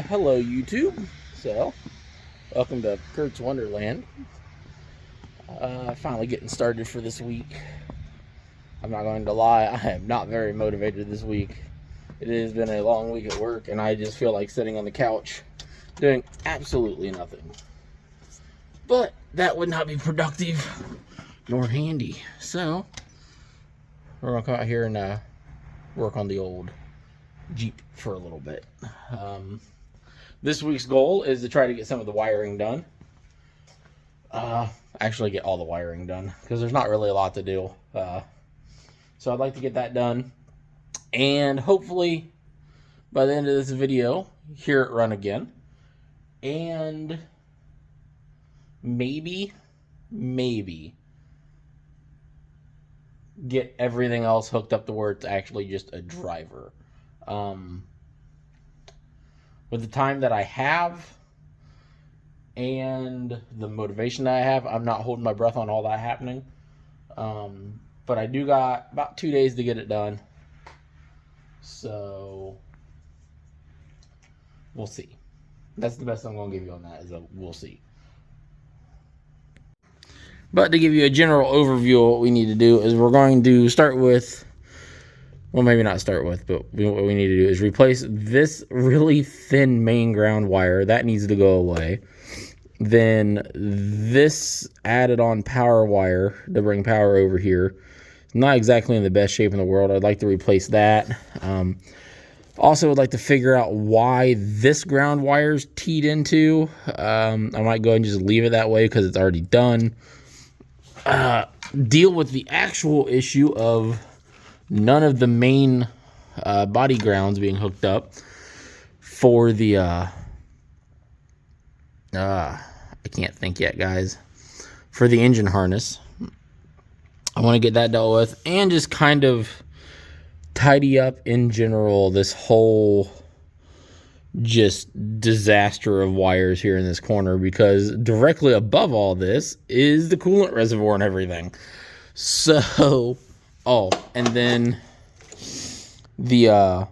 Hello YouTube. So, welcome to Kurt's Wonderland. Finally getting started for this week. I'm not going to lie, I am not very motivated this week. It has been a long week at work, and I just feel like sitting on the couch doing absolutely nothing. But that would not be productive nor handy. So, we're going to come out here and work on the old Jeep for a little bit. This week's goal is to try to get some of the wiring done. Actually get all the wiring done, because there's not really a lot to do. So I'd like to get that done. And hopefully, by the end of this video, hear it run again. And maybe get everything else hooked up to where it's actually just a driver. With the time that I have and the motivation that I have, I'm not holding my breath on all that happening. But I do got about 2 days to get it done. So we'll see. That's the best I'm going to give you on that, is a we'll see. But to give you a general overview of what we need to do is we're going to start with, well, maybe not start with, but what we need to do is replace this really thin main ground wire. That needs to go away. Then this added on power wire to bring power over here, not exactly in the best shape in the world. I'd like to replace that. Also would like to figure out why this ground wire's teed into. I might go ahead and just leave it that way because it's already done. Deal with the actual issue of none of the main body grounds being hooked up for the I can't think yet, guys, for the engine harness. I want to get that dealt with and just kind of tidy up in general this whole just disaster of wires here in this corner, because directly above all this is the coolant reservoir and everything. So and then the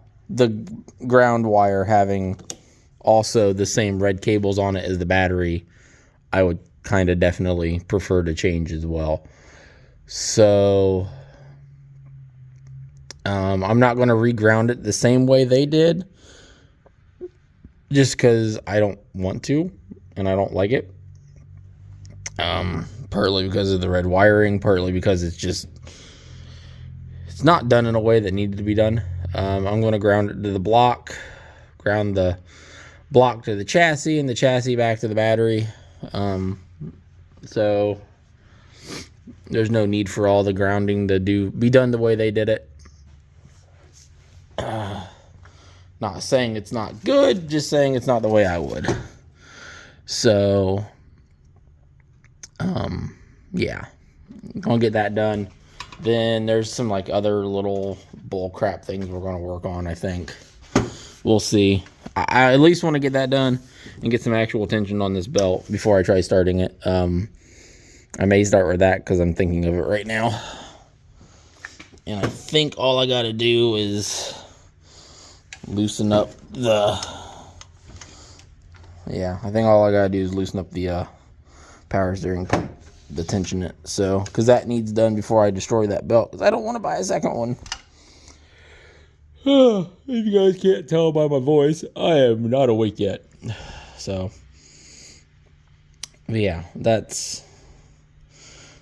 ground wire having also the same red cables on it as the battery, I would kind of definitely prefer to change as well. So I'm not going to reground it the same way they did, just because I don't want to and I don't like it. Partly because of the red wiring, partly because it's not done in a way that needed to be done. I'm going to ground it to the block, ground the block to the chassis, and the chassis back to the battery. So there's no need for all the grounding to be done the way they did it. Not saying it's not good, just saying it's not the way I would. So yeah, gonna get that done. Then there's some like other little bull crap things we're gonna work on, I think. We'll see. I at least want to get that done and get some actual tension on this belt before I try starting it. I may start with that because I'm thinking of it right now. And I think all I got to do is loosen up the power steering pump, the tension it. So, because that needs done before I destroy that belt, because I don't want to buy a second one. If you guys can't tell by my voice, I am not awake yet. So, yeah, that's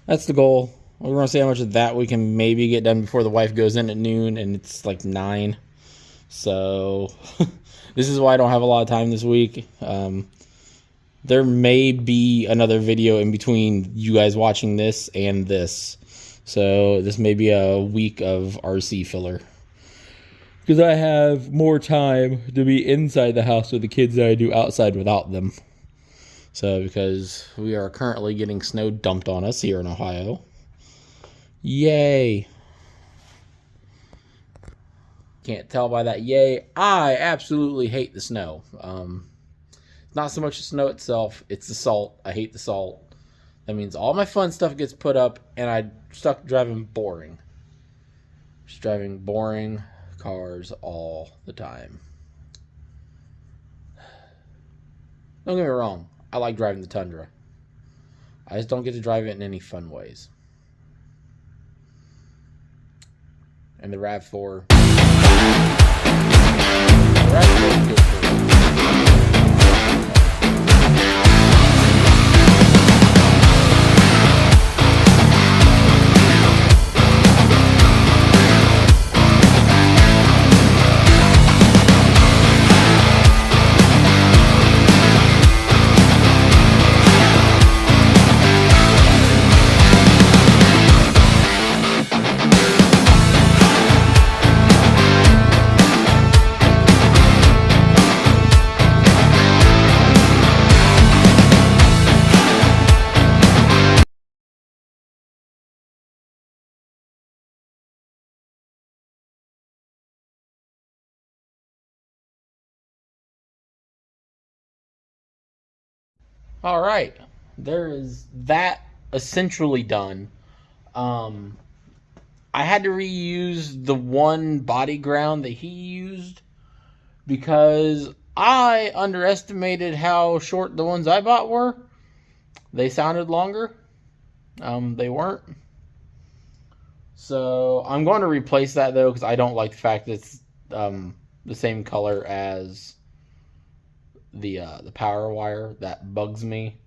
the goal. We're going to see how much of that we can maybe get done before the wife goes in at noon, and it's like 9. So, this is why I don't have a lot of time this week. There may be another video in between you guys watching this and this. So, this may be a week of RC filler, because I have more time to be inside the house with the kids than I do outside without them. So, because we are currently getting snow dumped on us here in Ohio. Yay. Can't tell by that yay. I absolutely hate the snow. Not so much the snow itself, it's the salt. I hate the salt. That means all my fun stuff gets put up, and I'm stuck driving boring. Just driving boring cars all the time. Don't get me wrong, I like driving the Tundra. I just don't get to drive it in any fun ways. And the RAV4. The RAV4 is good for it. All right, there is that essentially done. Um, I had to reuse the one body ground that he used because I underestimated how short the ones I bought were. They sounded longer. They weren't. So I'm going to replace that though because I don't like the fact that it's the same color as the power wire. That bugs me.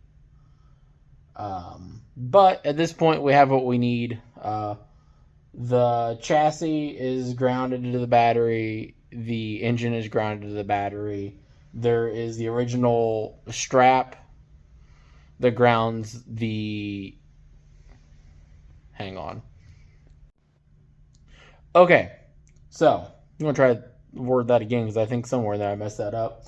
But at this point, we have what we need. The chassis is grounded to the battery. The engine is grounded to the battery. There is the original strap that grounds the... Hang on. Okay, so I'm going to try to word that again because I think somewhere there I messed that up.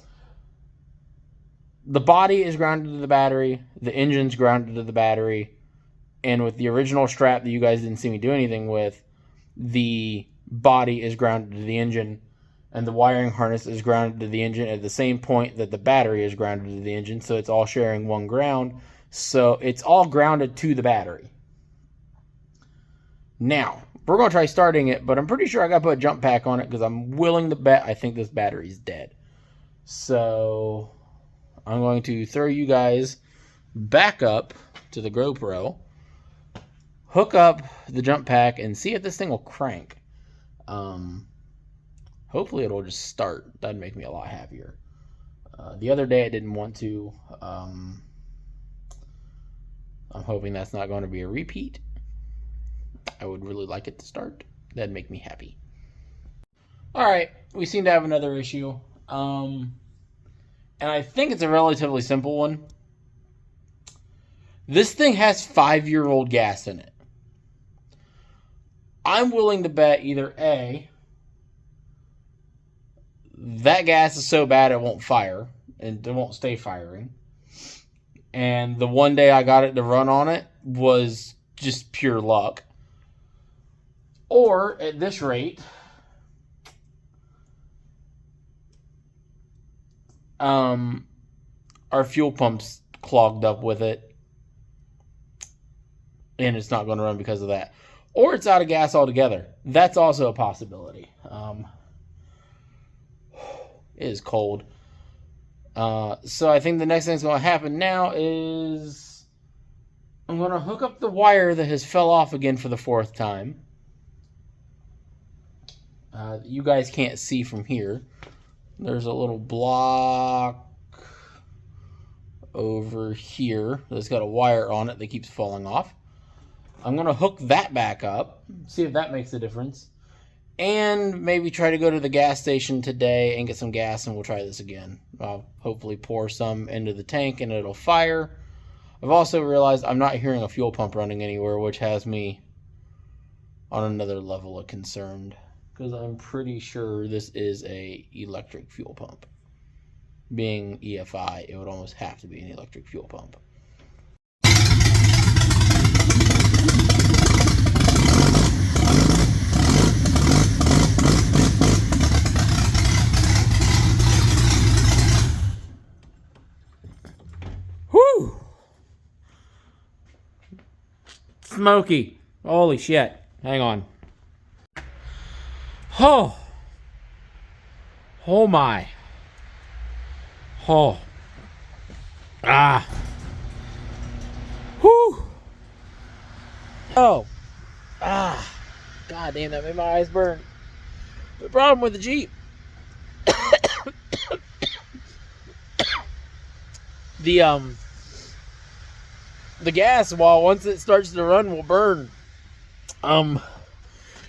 The body is grounded to the battery. The engine's grounded to the battery. And with the original strap that you guys didn't see me do anything with, the body is grounded to the engine. And the wiring harness is grounded to the engine at the same point that the battery is grounded to the engine. So it's all sharing one ground. So it's all grounded to the battery. Now, we're going to try starting it, but I'm pretty sure I got to put a jump pack on it because I'm willing to bet I think this battery's dead. So I'm going to throw you guys back up to the GoPro, hook up the jump pack, and see if this thing will crank. Hopefully it'll just start. That'd make me a lot happier. The other day I didn't want to. I'm hoping that's not going to be a repeat. I would really like it to start. That'd make me happy. Alright, we seem to have another issue. And I think it's a relatively simple one. This thing has 5-year-old gas in it. I'm willing to bet either A, that gas is so bad it won't fire, and it won't stay firing. And the one day I got it to run on it was just pure luck. Or, at this rate, our fuel pump's clogged up with it, and it's not going to run because of that. Or it's out of gas altogether. That's also a possibility. It is cold. So I think the next thing that's going to happen now is I'm going to hook up the wire that has fell off again for the 4th time. You guys can't see from here. There's a little block over here that's got a wire on it that keeps falling off. I'm going to hook that back up, see if that makes a difference, and maybe try to go to the gas station today and get some gas, and we'll try this again. I'll hopefully pour some into the tank and it'll fire. I've also realized I'm not hearing a fuel pump running anywhere, which has me on another level of concerned, because I'm pretty sure this is a electric fuel pump. Being EFI, it would almost have to be an electric fuel pump. Whew! Smoky. Holy shit. Hang on. Oh. Oh my. Oh. Ah. Whew. Oh. Ah. God damn, that made my eyes burn. The problem with the Jeep. The gas, while once it starts to run, will burn.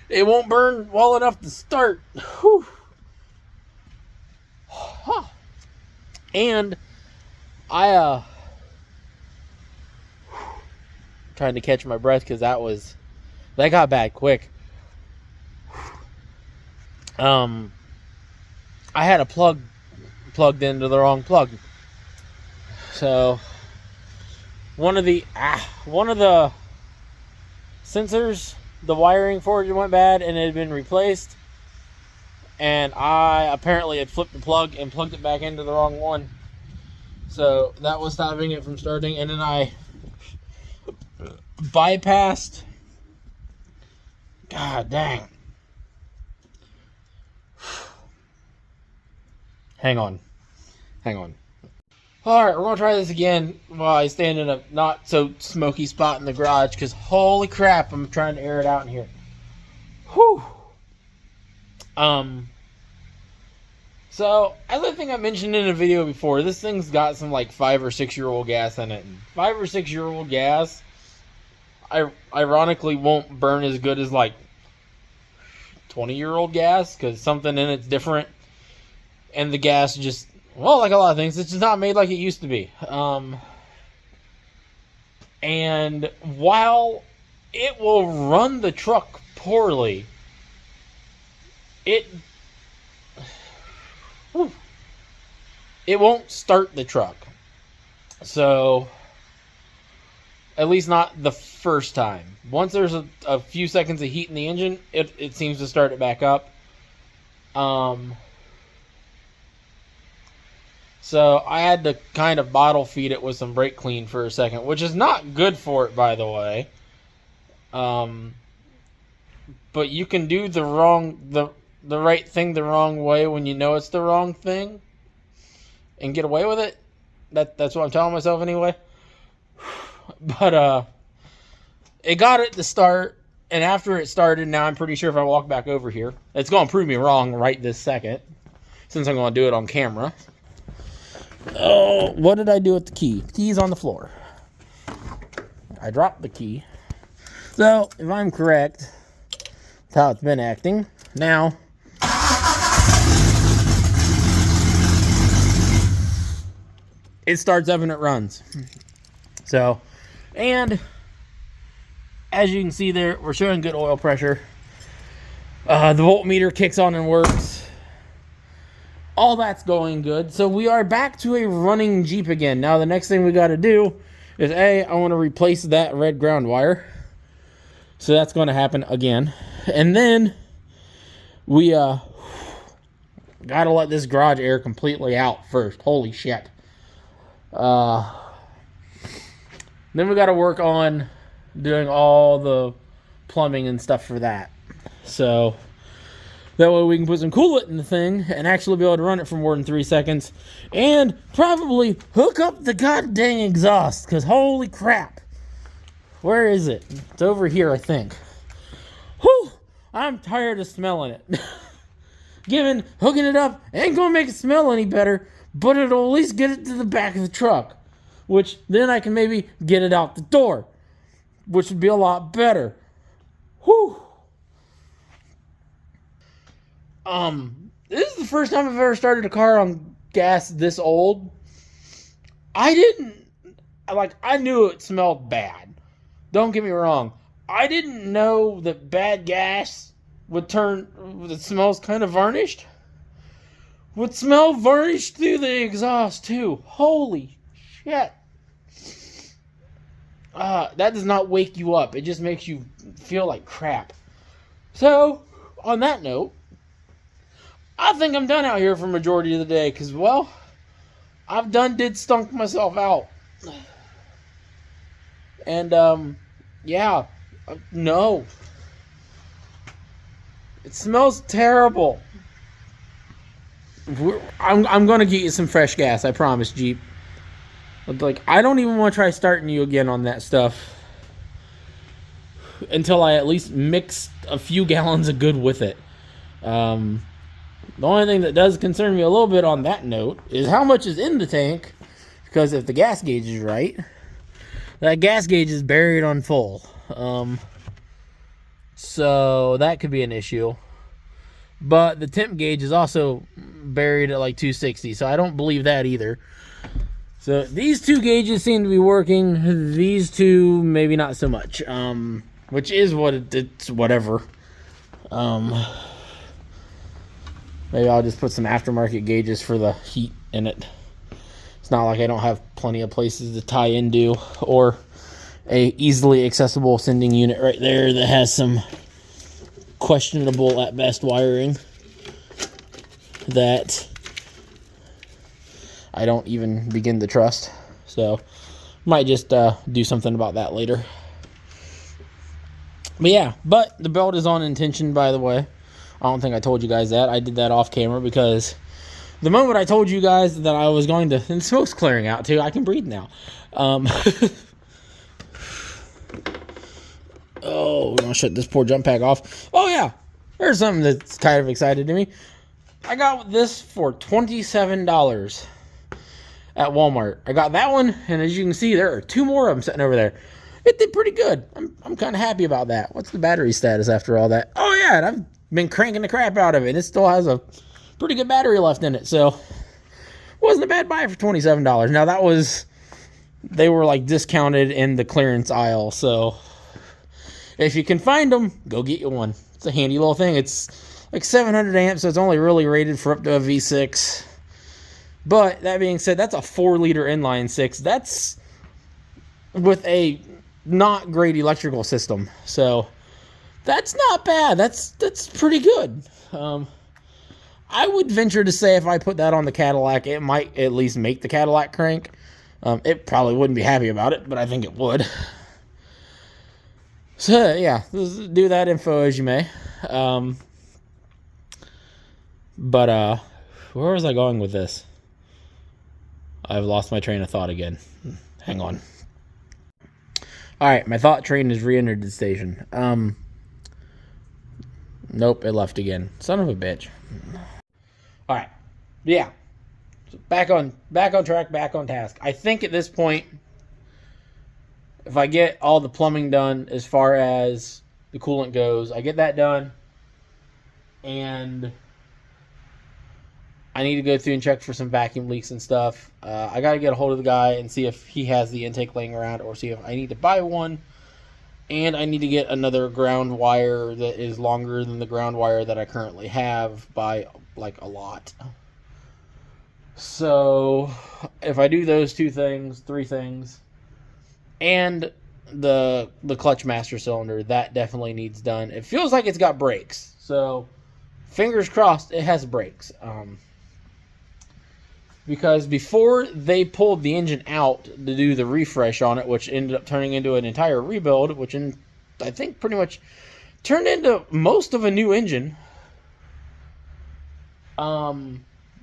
It won't burn well enough to start. Whew. Huh. And I trying to catch my breath because that got bad quick. I had a plug plugged into the wrong plug. So one of the sensors, the wiring for it went bad and it had been replaced. And I apparently had flipped the plug and plugged it back into the wrong one. So that was stopping it from starting. And then I bypassed. God dang. Hang on. Alright, we're going to try this again while I stand in a not so smoky spot in the garage. Because holy crap, I'm trying to air it out in here. Whew. So, as I think I mentioned in a video before, this thing's got some like 5 or 6 year old gas in it. And 5 or 6 year old gas, ironically, won't burn as good as like 20-year-old gas because something in it's different. And the gas just, well, like a lot of things, it's just not made like it used to be. And while it will run the truck poorly, it won't start the truck. So, at least not the first time. Once there's a few seconds of heat in the engine, it seems to start it back up. So I had to kind of bottle feed it with some brake clean for a second, which is not good for it, by the way. But you can do the right thing the wrong way when you know it's the wrong thing and get away with it. That's what I'm telling myself anyway. But it got it to start, and after it started, now I'm pretty sure if I walk back over here, it's going to prove me wrong right this second, since I'm going to do it on camera. Oh, what did I do with the key? The key's on the floor. I dropped the key. So, if I'm correct, that's how it's been acting. Now, it starts up and it runs. So, and as you can see there, we're showing good oil pressure. The voltmeter kicks on and works. All that's going good. So we are back to a running Jeep again. Now the next thing we got to do is I want to replace that red ground wire. So that's going to happen again. And then we got to let this garage air completely out first. Holy shit. Then we got to work on doing all the plumbing and stuff for that. So that way we can put some coolant in the thing and actually be able to run it for more than 3 seconds. And probably hook up the goddamn exhaust. Because holy crap. Where is it? It's over here, I think. Whew! I'm tired of smelling it. Hooking it up ain't going to make it smell any better. But it'll at least get it to the back of the truck. Which then I can maybe get it out the door. Which would be a lot better. Whew! This is the first time I've ever started a car on gas this old. I knew it smelled bad. Don't get me wrong. I didn't know that bad gas it smells kind of varnished, would smell varnished through the exhaust too. Holy shit. That does not wake you up. It just makes you feel like crap. So, on that note, I think I'm done out here for majority of the day because, well, I've did stunk myself out. And, yeah, no. It smells terrible. I'm going to get you some fresh gas, I promise, Jeep. Like, I don't even want to try starting you again on that stuff until I at least mix a few gallons of good with it. The only thing that does concern me a little bit on that note is how much is in the tank, because if the gas gauge is right, that gas gauge is buried on full. So that could be an issue. But the temp gauge is also buried at like 260, so I don't believe that either. So these two gauges seem to be working. These two, maybe not so much. Which is what it's whatever. Maybe I'll just put some aftermarket gauges for the heat in it. It's not like I don't have plenty of places to tie into, or a easily accessible sending unit right there that has some questionable at best wiring that I don't even begin to trust. So might just do something about that later. But yeah, but the belt is on intention, by the way. I don't think I told you guys that. I did that off camera because the moment I told you guys that I was going to, and the smoke's clearing out too, I can breathe now. Oh, I'm gonna shut this poor jump pack off. Oh yeah, there's something that's kind of excited to me. I got this for $27 at Walmart. I got that one, and as you can see, there are two more of them sitting over there. It did pretty good. I'm kind of happy about that. What's the battery status after all that? Oh yeah, and I've been cranking the crap out of it. It still has a pretty good battery left in it, so wasn't a bad buy for $27. Now that was, they were like discounted in the clearance aisle, so if you can find them, go get you one. It's a handy little thing. It's like 700 amps, so it's only really rated for up to a V6. But that being said, that's a 4-liter inline 6. That's with a not great electrical system, so that's not bad. That's pretty good. I would venture to say if I put that on the Cadillac, it might at least make the Cadillac crank. It probably wouldn't be happy about it, but I think it would. So yeah, do that info as you may. But where was I going with this? I've lost my train of thought again. Hang on. Alright, my thought train has re-entered the station. Nope, it left again. Son of a bitch. Alright. Yeah. So back on track, back on task. I think at this point, if I get all the plumbing done as far as the coolant goes, I get that done, and I need to go through and check for some vacuum leaks and stuff. I got to get a hold of the guy and see if he has the intake laying around, or see if I need to buy one. And I need to get another ground wire that is longer than the ground wire that I currently have by like a lot. So if I do those 3 things, and the clutch master cylinder, that definitely needs done. It feels like it's got brakes, so fingers crossed it has brakes. Because before they pulled the engine out to do the refresh on it, which ended up turning into an entire rebuild, which I think pretty much turned into most of a new engine.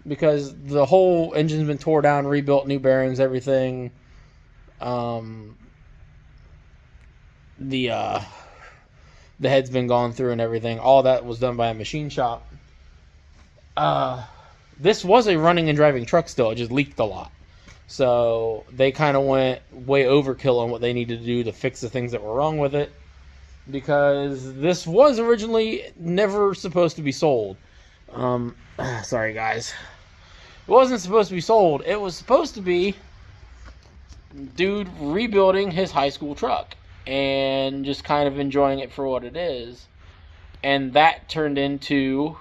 Because the whole engine's been tore down, rebuilt, new bearings, everything. The head's been gone through and everything. All that was done by a machine shop. This was a running and driving truck still. It just leaked a lot. So they kind of went way overkill on what they needed to do to fix the things that were wrong with it. Because this was originally never supposed to be sold. Sorry guys. It wasn't supposed to be sold. It was supposed to be dude rebuilding his high school truck and just kind of enjoying it for what it is. And that turned into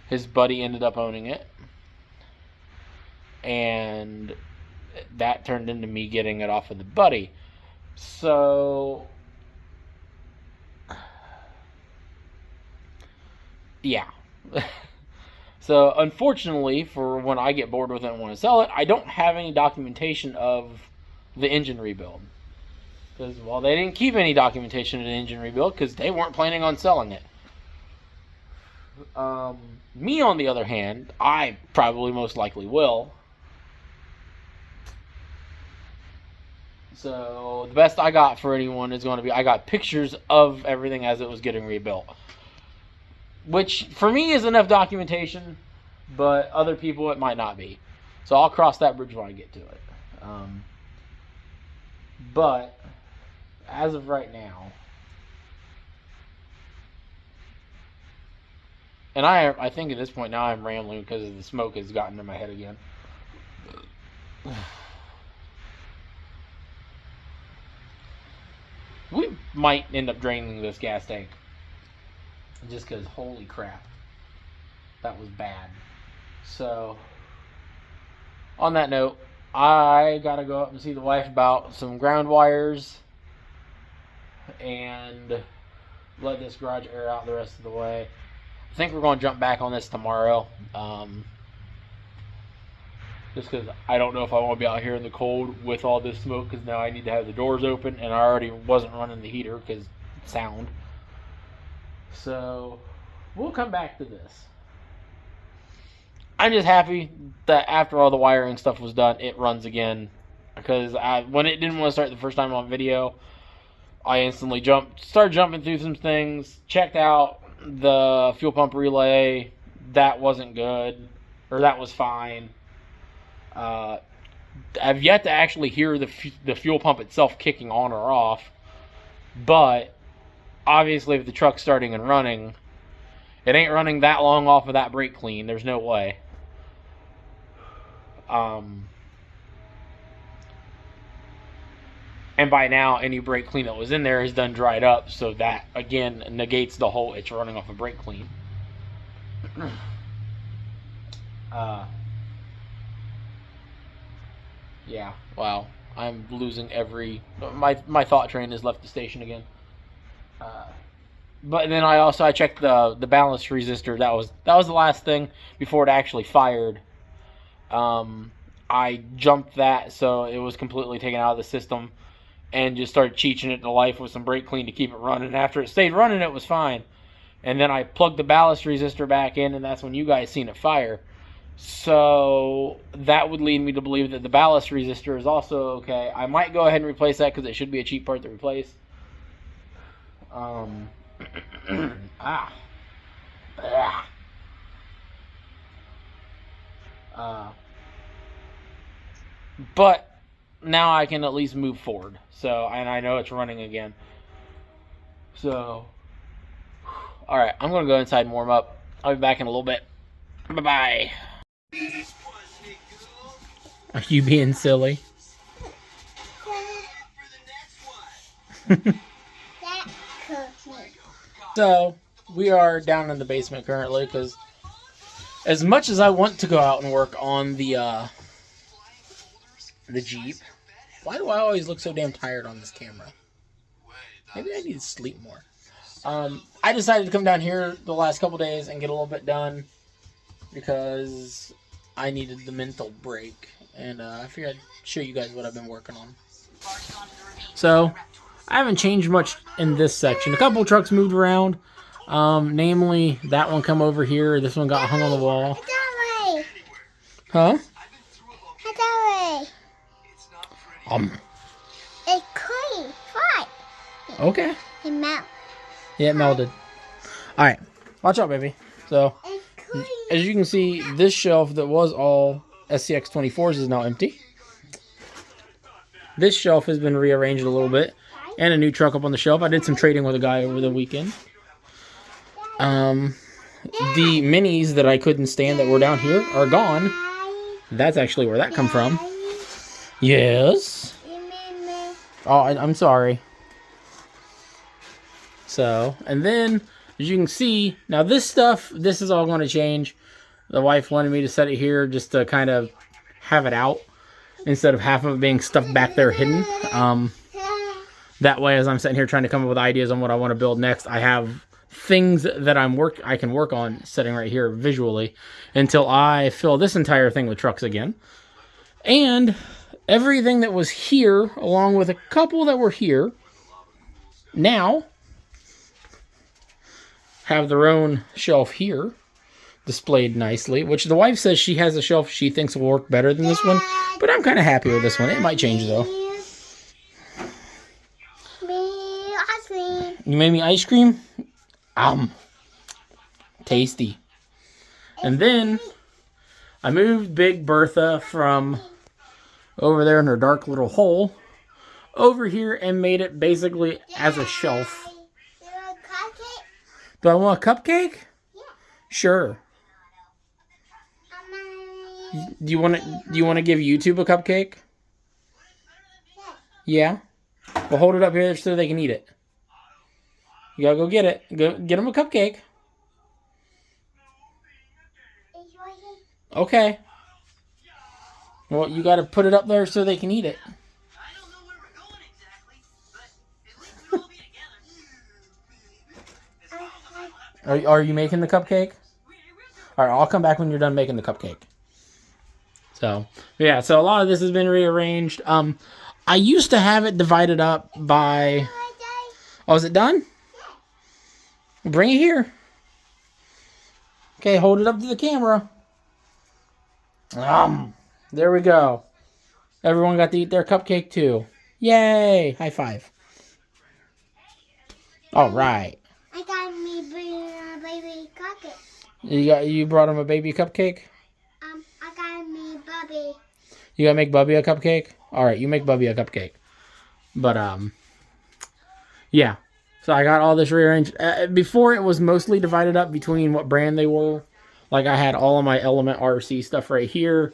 his buddy ended up owning it. And that turned into me getting it off of the buddy. So yeah. So unfortunately, for when I get bored with it and want to sell it, I don't have any documentation of the engine rebuild. Because, well, they didn't keep any documentation of the engine rebuild because they weren't planning on selling it. Me, on the other hand, I probably most likely will. So the best I got for anyone is going to be, I got pictures of everything as it was getting rebuilt. Which, for me, is enough documentation, but other people, it might not be. So I'll cross that bridge when I get to it. But, as of right now, and I think at this point now I'm rambling because the smoke has gotten in my head again. We might end up draining this gas tank. Just because, holy crap, that was bad. So, on that note, I gotta go up and see the wife about some ground wires and let this garage air out the rest of the way. I think we're going to jump back on this tomorrow. Just because I don't know if I want to be out here in the cold with all this smoke, because now I need to have the doors open, and I already wasn't running the heater because sound. So, we'll come back to this. I'm just happy that after all the wiring stuff was done, it runs again. Because when it didn't want to start the first time on video, I instantly started jumping through some things, checked out the fuel pump relay. That wasn't good, or that was fine. I've yet to actually hear the fuel pump itself kicking on or off, but obviously if the truck's starting and running, it ain't running that long off of that brake clean. There's no way. And by now, any brake clean that was in there is done dried up, so that, again, negates the whole it's running off a brake clean. Yeah, wow. I'm losing my thought train has left the station again. But then I checked the balance resistor. That was the last thing before it actually fired. I jumped that, so it was completely taken out of the system, and just started cheeching it to life with some brake clean to keep it running. After it stayed running, it was fine. And then I plugged the ballast resistor back in, and that's when you guys seen it fire. So that would lead me to believe that the ballast resistor is also okay. I might go ahead and replace that because it should be a cheap part to replace. But now I can at least move forward. So, and I know it's running again. So, alright, I'm going to go inside and warm up. I'll be back in a little bit. Bye-bye. Are you being silly? So, we are down in the basement currently because as much as I want to go out and work on the Jeep, why do I always look so damn tired on this camera? Maybe I need to sleep more. I decided to come down here the last couple days and get a little bit done because I needed the mental break, and I figured I'd show you guys what I've been working on. So, I haven't changed much in this section. A couple trucks moved around, namely that one come over here, this one got hung on the wall. Huh? It's clean. Fine. Okay. It melted. Yeah, it melted. Alright. Watch out, baby. So, as you can see, this shelf that was all SCX-24s is now empty. This shelf has been rearranged a little bit. And a new truck up on the shelf. I did some trading with a guy over the weekend. The minis that I couldn't stand that were down here are gone. That's actually where that come from. Yes. Oh, I'm sorry. So, and then, as you can see, now this is all going to change. The wife wanted me to set it here just to kind of have it out instead of half of it being stuffed back there hidden. That way, as I'm sitting here trying to come up with ideas on what I want to build next, I have things that I can work on sitting right here visually until I fill this entire thing with trucks again. And everything that was here, along with a couple that were here, now have their own shelf here, displayed nicely, which the wife says she has a shelf she thinks will work better than this one, but I'm kind of happy with this one. It might change, though. You made me ice cream? Tasty. And then I moved Big Bertha from over there in her dark little hole over here and made it basically as a shelf. Do I want a cupcake? Yeah. Sure. Do you want to give YouTube a cupcake? Yeah. Well, hold it up here so they can eat it. You gotta go get it. Go get them a cupcake. Okay. Well, you gotta put it up there so they can eat it. I don't know where we're going exactly, but at least we'll all be together. Are you making the cupcake? All right, I'll come back when you're done making the cupcake. So, yeah, so a lot of this has been rearranged. I used to have it divided up by... Oh, is it done? Bring it here. Okay, hold it up to the camera. There we go. Everyone got to eat their cupcake too. Yay! High five. All right. I got me a baby cupcake. You brought him a baby cupcake? I got me Bubby. You gotta make Bubby a cupcake? Alright, you make Bubby a cupcake. But, yeah. So I got all this rearranged. Before it was mostly divided up between what brand they were. Like I had all of my Element RC stuff right here.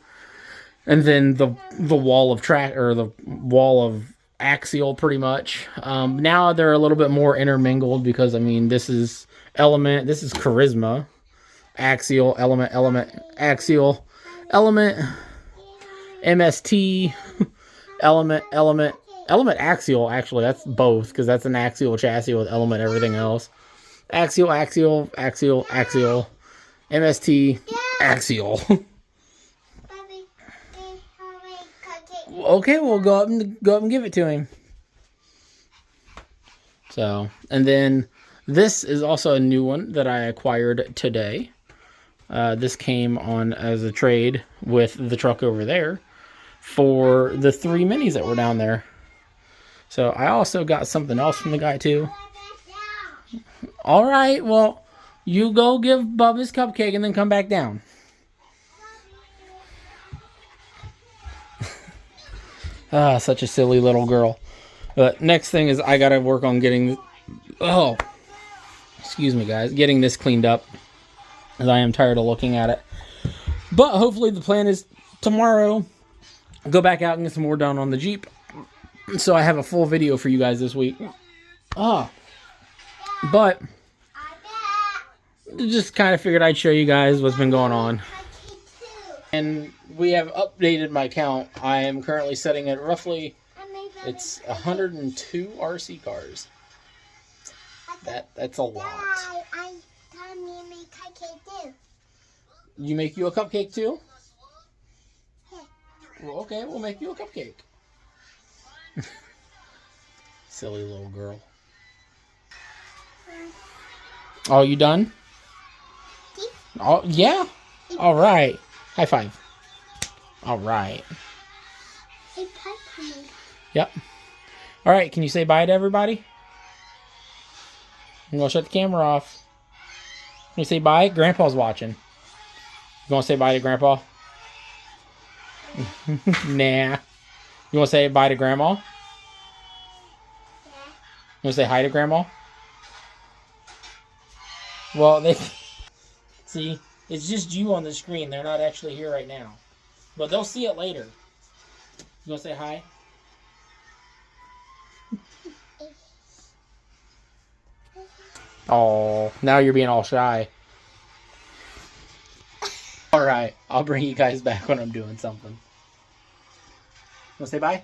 And then the wall of track, or the wall of Axial pretty much. Now they're a little bit more intermingled because, I mean, this is Element, this is Charisma. Axial, Element, Axial, Element, MST, Element, Axial, actually, that's both, because that's an axial chassis with Element everything else. Axial, MST, Axial. Okay, we'll go up and give it to him. So, and then this is also a new one that I acquired today. This came on as a trade with the truck over there for the 3 minis that were down there. So I also got something else from the guy too. All right, well, you go give Bub his cupcake and then come back down. Such a silly little girl. But next thing is I gotta work on getting... Oh, excuse me, guys. Getting this cleaned up, as I am tired of looking at it. But hopefully the plan is tomorrow, go back out and get some more done on the Jeep. So I have a full video for you guys this week. But just kind of figured I'd show you guys what's been going on. And we have updated my count. I am currently setting it roughly, it's 102 RC cars. That's a lot. You make you a cupcake too? Well, okay, we'll make you a cupcake. Silly little girl. Oh, you done? Oh, yeah? All right. High five. All right. Yep. All right, can you say bye to everybody? I'm going to shut the camera off. Can you say bye? Grandpa's watching. You want to say bye to Grandpa? Nah. You want to say bye to Grandma? Yeah. You want to say hi to Grandma? Well, they... See, it's just you on the screen. They're not actually here right now. But they'll see it later. You want to say hi? Oh, now you're being all shy. Alright, I'll bring you guys back when I'm doing something. You want to say bye?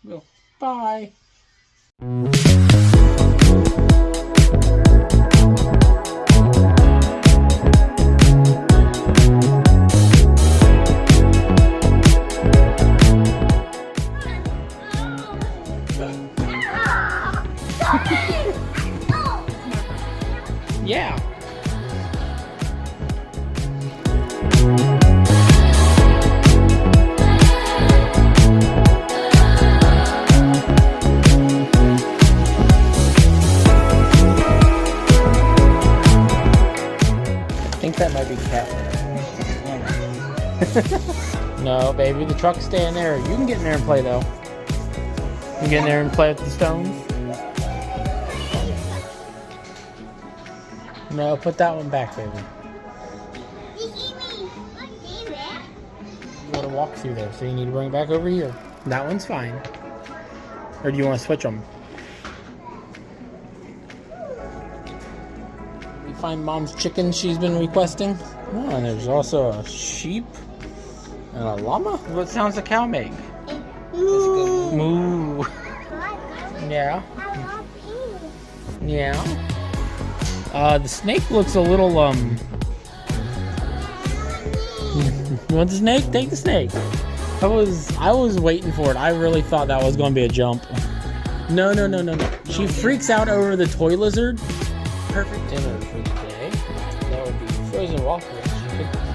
Well, bye. Yeah. No, baby, the truck's staying there. You can get in there and play, though. You can get in there and play with the stones. No, put that one back, baby. You want to walk through there, so you need to bring it back over here. That one's fine. Or do you want to switch them? We find Mom's chicken she's been requesting. Oh, and there's also a sheep and a llama. What sounds a cow make? Moo. Moo. Yeah. Yeah. The snake looks a little, You want the snake? Take the snake. I was waiting for it. I really thought that was going to be a jump. No. She freaks out over the toy lizard. Perfect dinner for the day. That would be frozen waffles.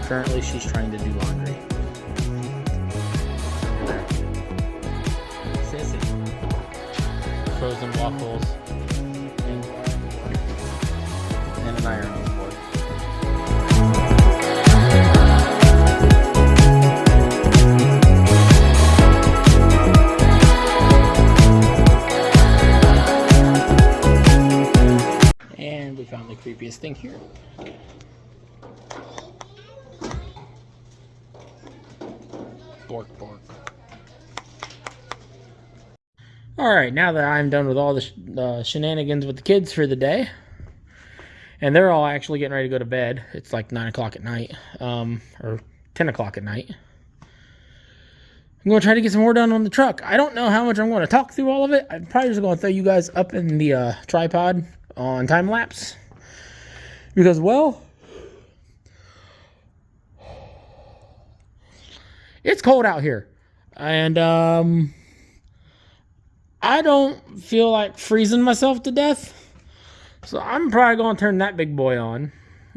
Currently, she's trying to do laundry. Sissy. Frozen waffles. And an ironing board. And we found the creepiest thing here. Bork, bork. Alright, now that I'm done with all the shenanigans with the kids for the day, and they're all actually getting ready to go to bed. It's like 9 o'clock at night, or 10 o'clock at night. I'm going to try to get some more done on the truck. I don't know how much I'm going to talk through all of it. I'm probably just going to throw you guys up in the tripod on time lapse. Because, well, it's cold out here. And I don't feel like freezing myself to death. So I'm probably going to turn that big boy on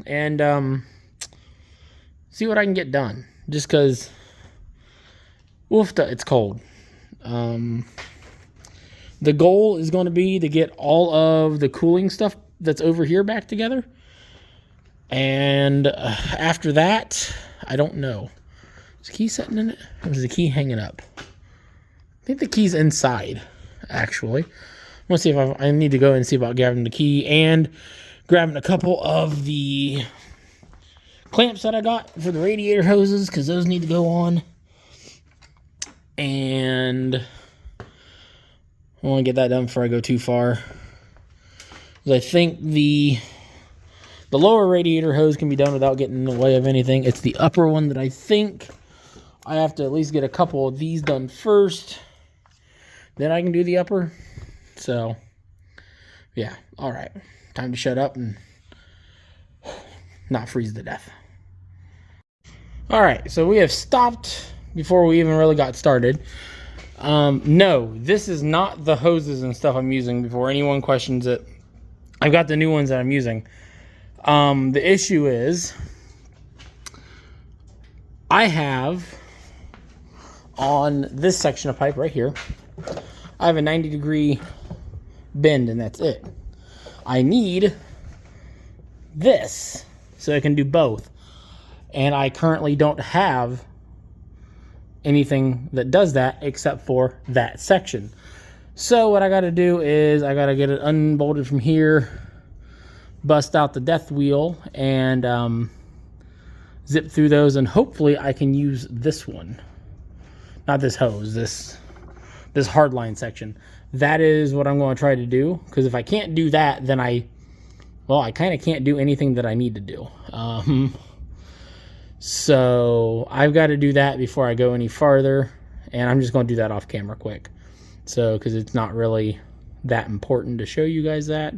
and see what I can get done. Just because, it's cold. The goal is going to be to get all of the cooling stuff that's over here back together. And after that, I don't know. Is the key sitting in it? Or is the key hanging up? I think the key's inside, actually. I'm going to see if I need to go and see about grabbing the key and grabbing a couple of the clamps that I got for the radiator hoses, because those need to go on. And I want to get that done before I go too far. I think the lower radiator hose can be done without getting in the way of anything. It's the upper one that I think I have to at least get a couple of these done first. Then I can do the upper. So, yeah. All right. Time to shut up and not freeze to death. All right. So we have stopped before we even really got started. No, this is not the hoses and stuff I'm using before anyone questions it. I've got the new ones that I'm using. The issue is I have on this section of pipe right here, I have a 90-degree bend, and that's it. I need this so I can do both. And I currently don't have anything that does that except for that section. So what I got to do is I got to get it unbolted from here, bust out the death wheel, and zip through those, and hopefully I can use this one. Not this hose, this hardline section. That is what I'm going to try to do, because if I can't do that, then I kind of can't do anything that I need to do. So I've got to do that before I go any farther, and I'm just going to do that off camera quick. So, because it's not really that important to show you guys that.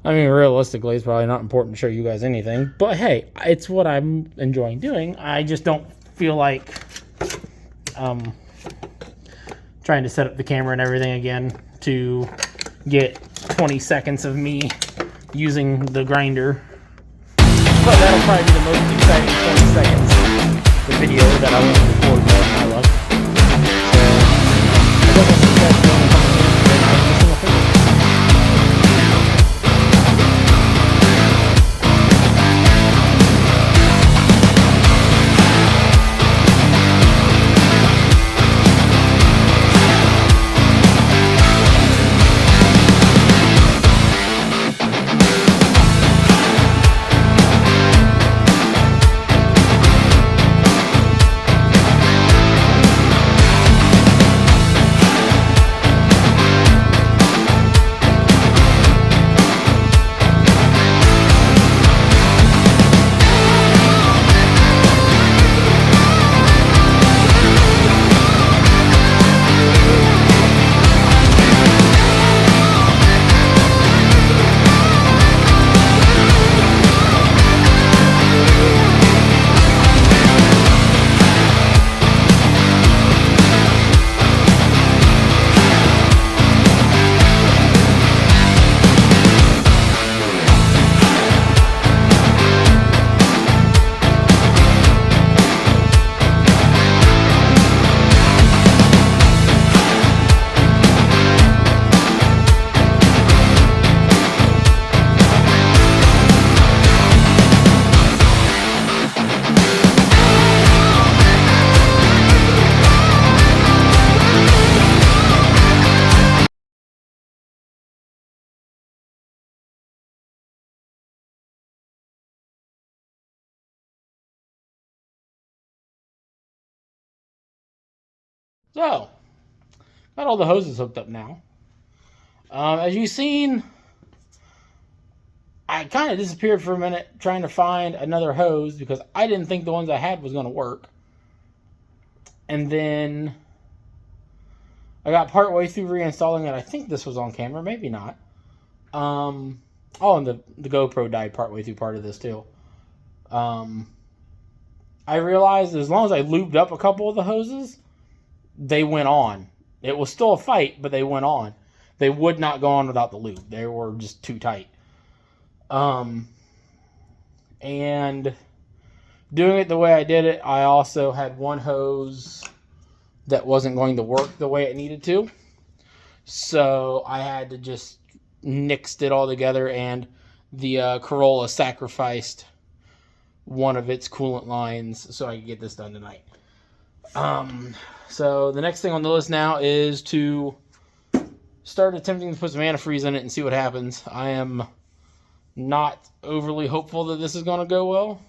I mean, realistically, it's probably not important to show you guys anything, but hey, it's what I'm enjoying doing. I just don't feel like trying to set up the camera and everything again to get 20 seconds of me using the grinder. But that'll probably be the most exciting 20 seconds of the video that I want to record with my luck. So, I guess I'll see you guys when I'm coming in and I'm missing a finger. So, got all the hoses hooked up now. As you've seen, I kind of disappeared for a minute trying to find another hose because I didn't think the ones I had was going to work. And then I got partway through reinstalling it. I think this was on camera, maybe not. And the GoPro died partway through part of this too. I realized as long as I lubed up a couple of the hoses, they went on. It was still a fight, but they went on. They would not go on without the lube. They were just too tight. And doing it the way I did it, I also had one hose that wasn't going to work the way it needed to. So I had to just nixed it all together, and the Corolla sacrificed one of its coolant lines so I could get this done tonight. So the next thing on the list now is to start attempting to put some antifreeze in it and see what happens. I am not overly hopeful that this is going to go well.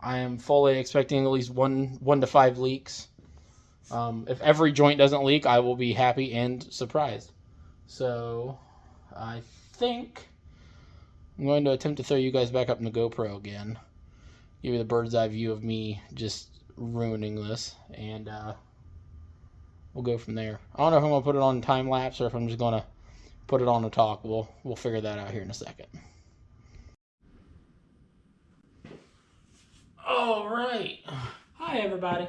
I am fully expecting at least one to 5 leaks. If every joint doesn't leak, I will be happy and surprised. So I think I'm going to attempt to throw you guys back up in the GoPro again. Give you the bird's eye view of me just ruining this, and we'll go from there. I don't know if I'm going to put it on time lapse or if I'm just going to put it on a talk. We'll figure that out here in a second. All right. Hi, everybody.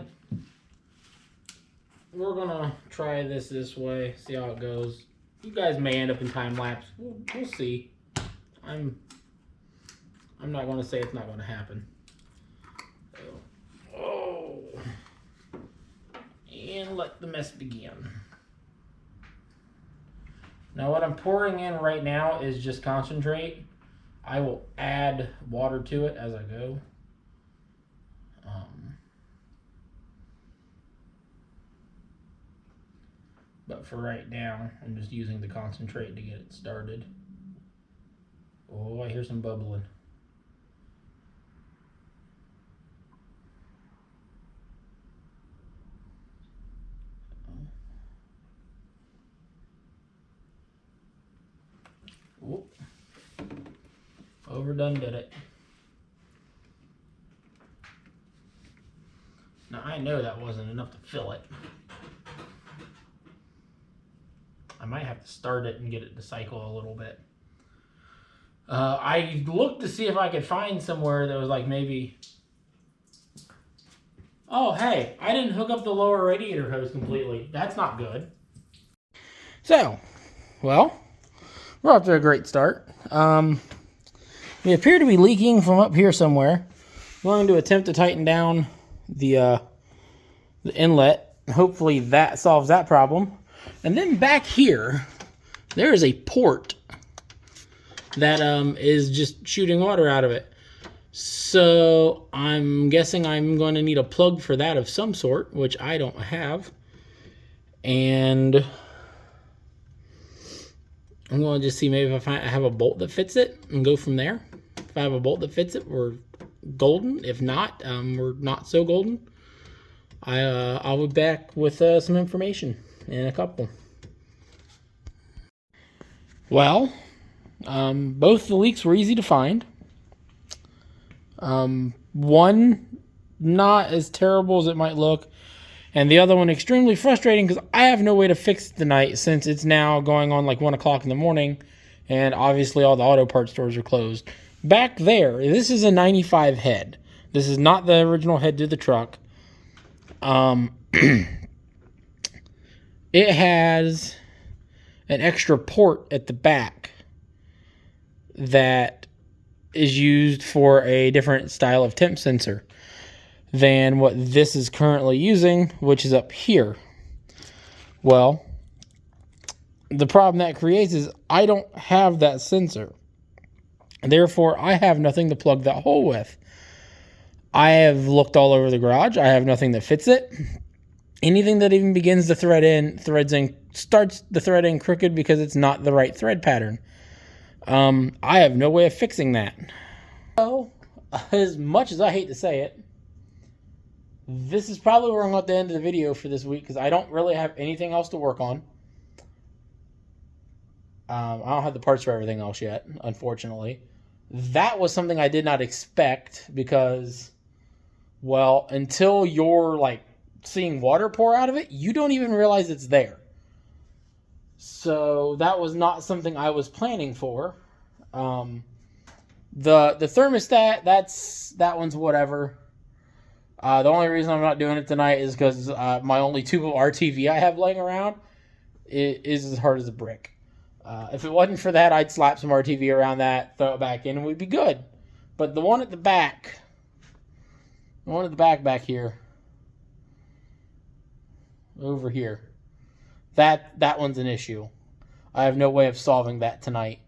We're going to try this way, see how it goes. You guys may end up in time lapse. We'll see. I'm not going to say it's not going to happen. Oh. And let the mess begin. Now what I'm pouring in right now is just concentrate. I will add water to it as I go. But for right now, I'm just using the concentrate to get it started. Oh, I hear some bubbling. Whoop. Overdone did it. Now I know that wasn't enough to fill it. I might have to start it and get it to cycle a little bit. I looked to see if I could find somewhere that was like maybe... Oh, hey, I didn't hook up the lower radiator hose completely. That's not good. So, well, we're off to a great start. We appear to be leaking from up here somewhere. I'm going to attempt to tighten down the inlet. Hopefully that solves that problem. And then back here, there is a port that is just shooting water out of it. So I'm guessing I'm going to need a plug for that of some sort, which I don't have. And I'm going to just see maybe if I have a bolt that fits it and go from there. If I have a bolt that fits it, we're golden. If not, we're not so golden. I'll be back with some information in a couple. Well, both the leaks were easy to find. One not as terrible as it might look, and the other one extremely frustrating because I have no way to fix it tonight since it's now going on like 1 o'clock in the morning, and obviously all the auto parts stores are closed. Back there, this is a 95 head. This is not the original head to the truck. It has an extra port at the back that is used for a different style of temp sensor than what this is currently using, which is up here. Well, the problem that creates is I don't have that sensor. Therefore, I have nothing to plug that hole with. I have looked all over the garage. I have nothing that fits it. Anything that even begins to starts the thread in crooked because it's not the right thread pattern. I have no way of fixing that. So, as much as I hate to say it, this is probably where I'm going to end the video for this week because I don't really have anything else to work on. I don't have the parts for everything else yet, unfortunately. That was something I did not expect because, well, until you're like seeing water pour out of it, you don't even realize it's there. So that was not something I was planning for. The thermostat, that one's whatever. The only reason I'm not doing it tonight is because my only tube of RTV I have laying around is as hard as a brick. If it wasn't for that, I'd slap some RTV around that, throw it back in, and we'd be good. But the one at the back back here, over here, that one's an issue. I have no way of solving that tonight.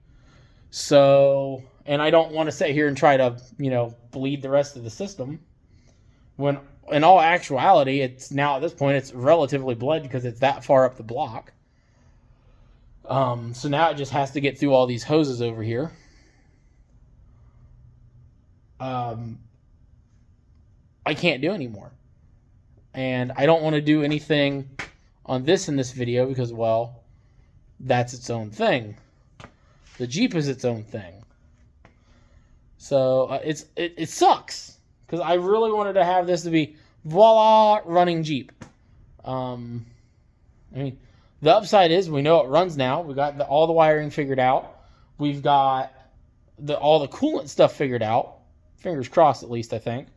So, and I don't want to sit here and try to, bleed the rest of the system. When, in all actuality, it's now at this point, it's relatively bled because it's that far up the block. So now it just has to get through all these hoses over here. I can't do anymore. And I don't want to do anything on this in this video because, well, that's its own thing. The Jeep is its own thing. So it sucks because I really wanted to have this to be voila running Jeep. I mean, the upside is we know it runs now. We got all the wiring figured out. We've got all the coolant stuff figured out. Fingers crossed, at least I think.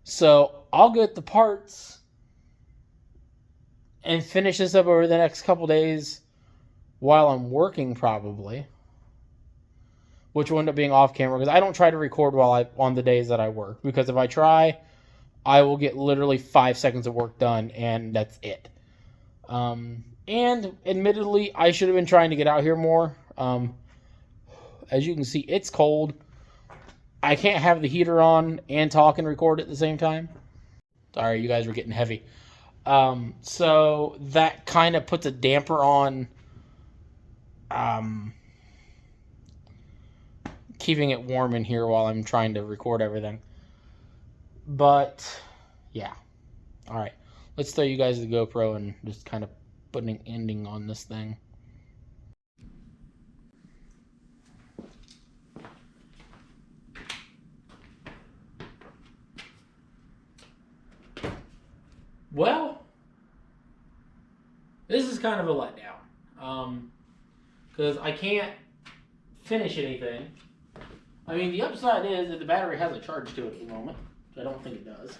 So I'll get the parts and finish this up over the next couple days while I'm working, probably, which will end up being off camera because I don't try to record on the days that I work, because if I try, I will get literally 5 seconds of work done and that's it. And admittedly, I should have been trying to get out here more. As you can see, it's cold. I can't have the heater on and talk and record at the same time. Sorry, you guys were getting heavy. So that kind of puts a damper on keeping it warm in here while I'm trying to record everything. But yeah. All right. Let's throw you guys the GoPro and just kind of put an ending on this thing. Well, this is kind of a letdown. Because I can't finish anything. I mean, the upside is that the battery has a charge to it at the moment, which I don't think it does.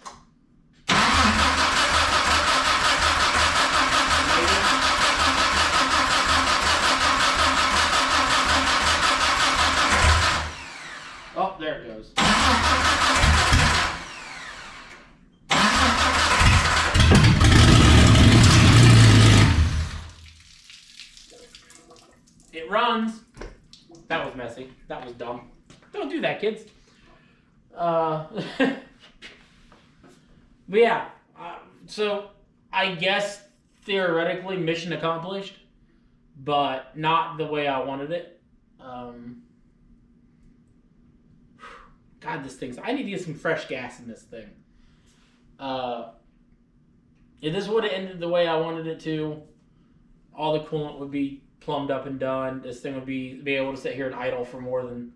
Oh, there it goes. It runs. That was messy. That was dumb. Don't do that, kids. But yeah, so I guess theoretically mission accomplished, but not the way I wanted it. God, this thing's... I need to get some fresh gas in this thing. If this would have ended the way I wanted it to, all the coolant would be plumbed up and done. This thing would be able to sit here and idle for more than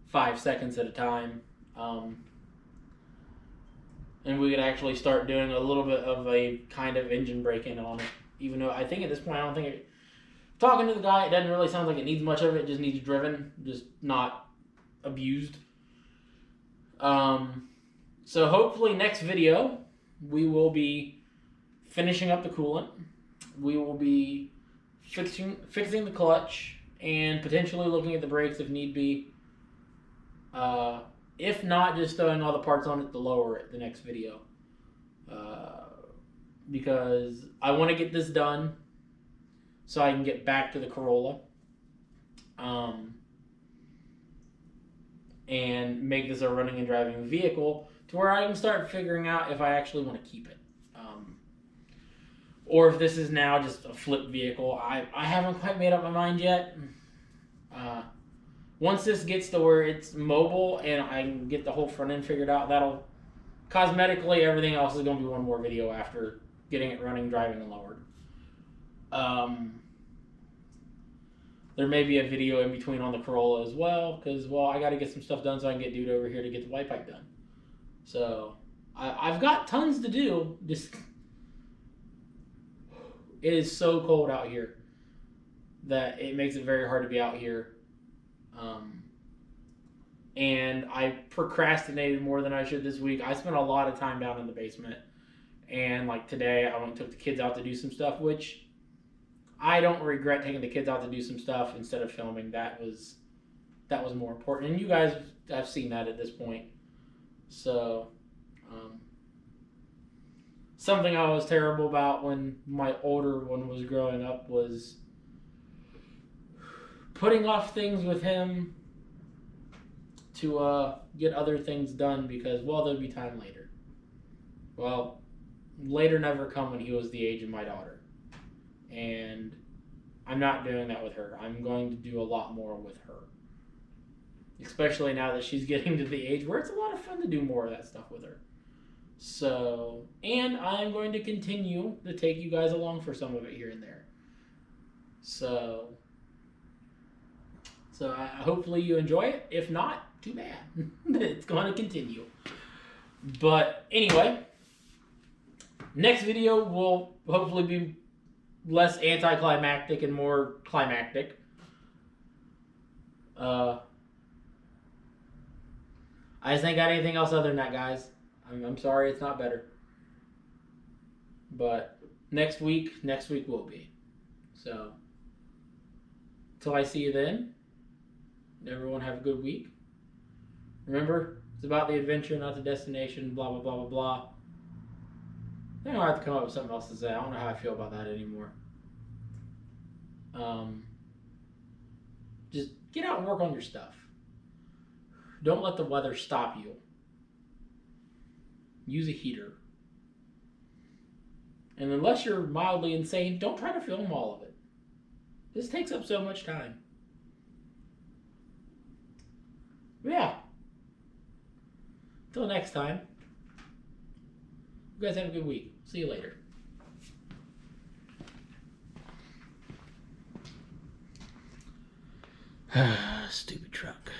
5 seconds at a time. And we could actually start doing a little bit of a kind of engine braking on it. Even though I think at this point, I don't think it... Talking to the guy, it doesn't really sound like it needs much of it. It just needs driven, just not abused. So hopefully next video, we will be finishing up the coolant. We will be fixing the clutch and potentially looking at the brakes if need be. If not, just throwing all the parts on it to lower it the next video. Because I want to get this done so I can get back to the Corolla. And make this a running and driving vehicle to where I can start figuring out if I actually want to keep it. Or if this is now just a flip vehicle. I haven't quite made up my mind yet. Once this gets to where it's mobile and I can get the whole front end figured out, that'll cosmetically, everything else is going to be one more video after getting it running, driving, and lowered. There may be a video in between on the Corolla as well, because, well, I got to get some stuff done so I can get dude over here to get the white pipe done. So, I've got tons to do. Just, it is so cold out here that it makes it very hard to be out here. And I procrastinated more than I should this week. I spent a lot of time down in the basement. And, like, today, I went and took the kids out to do some stuff, which I don't regret taking the kids out to do some stuff instead of filming. That was more important. And you guys have seen that at this point. So, something I was terrible about when my older one was growing up was putting off things with him to get other things done because, well, there'd be time later. Well, later never come when he was the age of my daughter. And I'm not doing that with her. I'm going to do a lot more with her. Especially now that she's getting to the age where it's a lot of fun to do more of that stuff with her. So, and I'm going to continue to take you guys along for some of it here and there. So hopefully you enjoy it. If not, too bad. It's going to continue. But anyway, next video will hopefully be less anticlimactic and more climactic. I just ain't got anything else other than that, guys. I'm sorry it's not better. But next week will be. So, till I see you then, everyone have a good week. Remember, it's about the adventure, not the destination, blah, blah, blah, blah, blah. I don't have to come up with something else to say. I don't know how I feel about that anymore. Just get out and work on your stuff. Don't let the weather stop you. Use a heater. And unless you're mildly insane, don't try to film all of it. This takes up so much time. But yeah. Until next time. You guys have a good week. See you later. Stupid truck.